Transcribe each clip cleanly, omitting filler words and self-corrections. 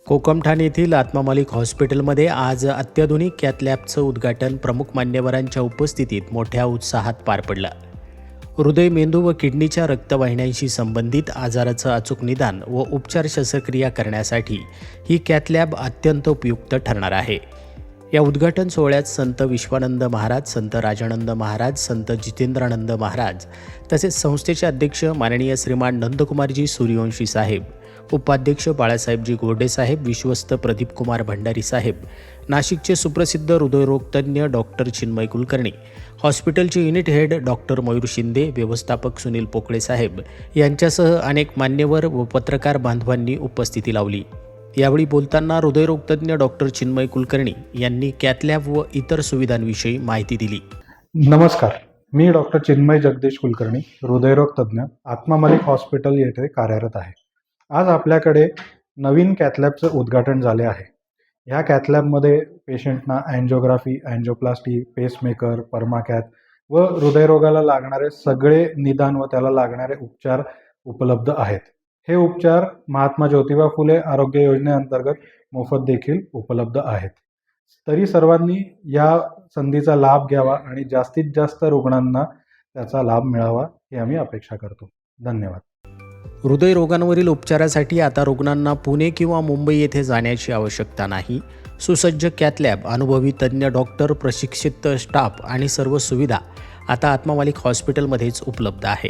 कोकमठाण येथील आत्मा मालिक हॉस्पिटलमध्ये आज अत्याधुनिक कॅथ लॅबचं उद्घाटन प्रमुख मान्यवरांच्या उपस्थितीत मोठ्या उत्साहात पार पडलं. हृदय, मेंदू व किडनीच्या रक्तवाहिन्यांशी संबंधित आजाराचं अचूक निदान व उपचार शस्त्रक्रिया करण्यासाठी ही कॅथ लॅब अत्यंत उपयुक्त ठरणार आहे. या उद्घाटन सोहळ्यात संत विश्वानंद महाराज, संत राजानंद महाराज, संत जितेंद्रानंद महाराज तसेच संस्थेचे अध्यक्ष माननीय श्रीमान नंदकुमारजी सूर्यवंशी साहेब, उपाध्यक्ष बाळासाहेबजी गोरडे साहेब, विश्वस्त प्रदीप कुमार भंडारी साहेब, नाशिकचे सुप्रसिद्ध हृदयरोगतज्ञ डॉक्टर चिन्मय कुलकर्णी, हॉस्पिटलचे unit head doctor Mayur Shinde, व्यवस्थापक सुनील पोकळे साहेब यांच्यासह अनेक मान्यवर व पत्रकार बांधवांनी उपस्थिती लावली. यावेळी बोलताना हृदयरोगतज्ञ डॉक्टर चिन्मय कुलकर्णी यांनी कॅथ लॅब व इतर सुविधांविषयी माहिती दिली. नमस्कार, मी डॉक्टर चिन्मय जगदीश कुलकर्णी, हृदयरोग तज्ज्ञ, आत्मा मालिक हॉस्पिटल येथे कार्यरत आहे. आज आपल्याकडे नवीन कॅथ लॅबचं उद्घाटन झाले आहे. ह्या कॅथ लॅबमध्ये पेशंटना अँजिओग्राफी, अँजिओप्लास्टी, पेसमेकर, पर्माकॅथ व हृदयरोगाला लागणारे सगळे निदान व त्याला लागणारे उपचार उपलब्ध आहेत. हे उपचार महात्मा ज्योतिबा फुले आरोग्य योजनेअंतर्गत मोफत देखील उपलब्ध आहेत. तरी सर्वांनी या संधीचा लाभ घ्यावा आणि जास्तीत जास्त रुग्णांना त्याचा लाभ मिळावा ही आम्ही अपेक्षा करतो. धन्यवाद. हृदयरोगांवरील उपचारासाठी आता रुग्णांना पुणे किंवा मुंबई येथे जाण्याची आवश्यकता नाही. सुसज्ज कॅथ लॅब, अनुभवी तज्ज्ञ डॉक्टर, प्रशिक्षित स्टाफ आणि सर्व सुविधा आता आत्मा मालिक हॉस्पिटलमध्येच उपलब्ध आहे.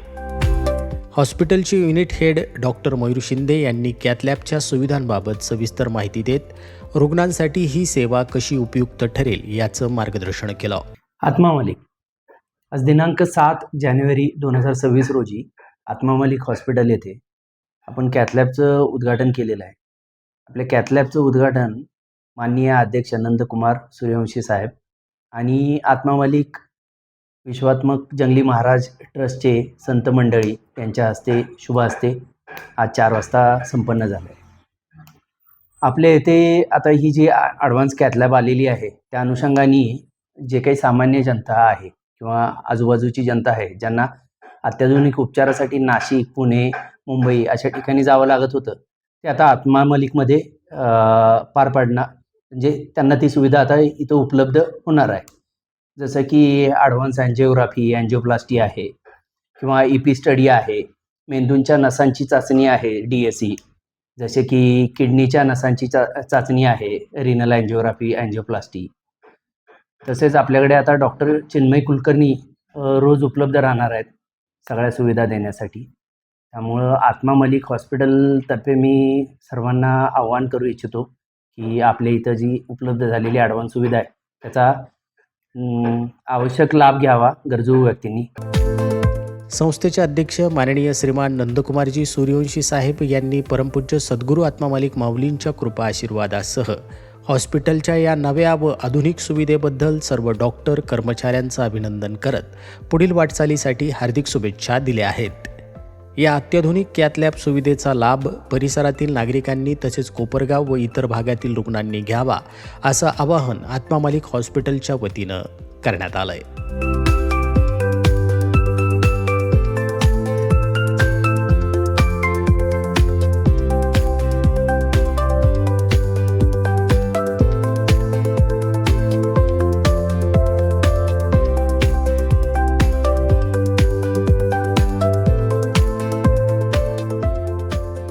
हॉस्पिटलचे unit head doctor Mayur Shinde यांनी कॅथ लॅबच्या सुविधांबाबत सविस्तर माहिती देत रुग्णांसाठी ही सेवा कशी उपयुक्त ठरेल याचं मार्गदर्शन केलं. आत्मा मालिक आज दिनांक 7 जानेवारी 2026 रोजी आत्मा मालिक हॉस्पिटल येथे आपण कॅथ लॅबचं उद्घाटन केलेलं आहे. आपल्या कॅथ लॅबचं उद्घाटन माननीय अध्यक्ष नंदकुमार सूर्यवंशी साहेब आणि आत्मा मालिक विश्वात्मक जंगली महाराज ट्रस्टचे संत मंडळी यांच्या हस्ते शुभ हस्ते आज 4 वाजता संपन्न झालं आहे. आपल्या येथे आता ही जी ॲडव्हान्स कॅथ लॅब आलेली आहे त्या अनुषंगाने जे काही सामान्य जनता आहे किंवा आजूबाजूची जनता आहे ज्यांना अत्याधुनिक उपचारासाठी नाशिक, पुणे, मुंबई अशा ठिकाणी जावं लागत होतं ते आता आत्मा मालिकमध्ये पार पाडणार, म्हणजे त्यांना ती सुविधा आता इथं उपलब्ध होणार आहे. जसं की ॲडव्हान्स अँजिओग्राफी, अँजिओप्लास्टी आहे किंवा EP स्टडी आहे, मेंदूंच्या नसांची चाचणी आहे DSE, जसे की किडनीच्या नसांची चाचणी आहे रिनल अँजिओग्राफी, अँजिओप्लास्टी. तसेच आपल्याकडे आता डॉक्टर चिन्मय कुलकर्णी रोज उपलब्ध राहणार आहेत सगळ्या सुविधा देण्यासाठी. त्यामुळं आत्मा मालिक हॉस्पिटलतर्फे मी सर्वांना आवाहन करू इच्छितो की आपल्या इथं जी उपलब्ध झालेली ॲडव्हान्स सुविधा आहे त्याचा आवश्यक लाभ घ्यावा गरजू व्यक्तींनी. संस्थेचे अध्यक्ष माननीय श्रीमान नंदकुमारजी सूर्यवंशी साहेब यांनी परमपूज्य सद्गुरू आत्मा मालिक माऊलींच्या कृपा आशीर्वादासह हॉस्पिटलच्या या नव्या व आधुनिक सुविधेबद्दल सर्व डॉक्टर, कर्मचाऱ्यांचं अभिनंदन करत पुढील वाटचालीसाठी हार्दिक शुभेच्छा दिल्या आहेत. या अत्याधुनिक कॅथ लॅब सुविधेचा लाभ परिसरातील नागरिकांनी तसेच कोपरगाव व इतर भागातील रुग्णांनी घ्यावा असं आवाहन आत्मा मालिक हॉस्पिटलच्या वतीनं करण्यात आलं आहे.